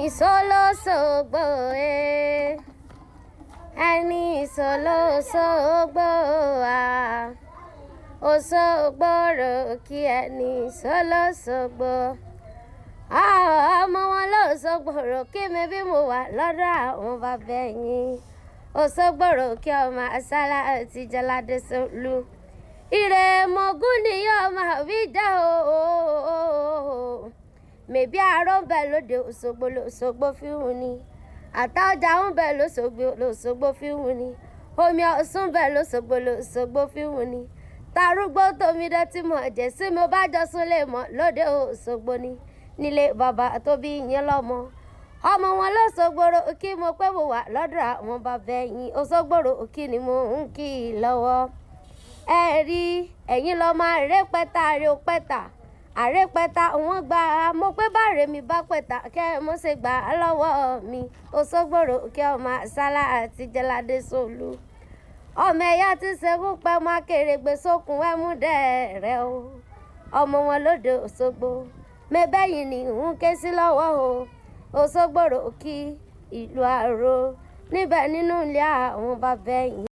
ìsolóṣogbo ẹni ìsolóṣogbo Osogbo Oriki ẹni ìsolóṣogbo ọmọ wọn l'Osogbo Oriki mi bí mo wà lọ́dọ̀ àwọn bàbá ẹ̀yìn Osogbo Oriki ọmọ asálà àti jọládé sólú ire mọ̀gún ni yóò máa wí jẹ́ o mèbí àárọ̀ ń bẹ lóde Òṣogbo l'Òṣogbo fi hùn ni àtàjà ń bẹ l'Òṣogbo fi hùn ni omi Ọ̀ṣun ń bẹ l'Òṣogbo fi hùn ni tarúgbó tómi dọ̀tí mọ̀ ẹ̀jẹ̀ sí mi bá jọ sún lè mọ̀ lóde Òṣogbo ni nílé bàbá tó bí yín lọ́mọ ọmọ wọn l'Osogbo Oriki mo pé mo wà lọ́dọ̀ àwọn bàbá ẹ̀yìn Osogbo Oriki ni mo ń kí i lọ́wọ́ ẹ rí ẹ̀yìn lọ́mọ àrépẹ́ta àrépẹ́ta òun gbà á mo pé báre mi bá pẹ̀ta kẹ́ ẹ mọ́ ṣe gbà á lọ́wọ́ mi Osogbo Oriki ọmọ àṣálà àti jọládé sólú ọmọ ẹ̀yà tí ṣẹ́gun pẹ́ mọ́ akérègbè sókun ẹ̀múdẹ́ rẹ o ọmọ wọn lóde Òṣogbo mẹ́bẹ́yìn ni ń ké sí lọ́wọ́ o Osogbo Oriki ìlú àrò níbẹ̀ nínú ilé àwọn bàbá ẹ̀yìn.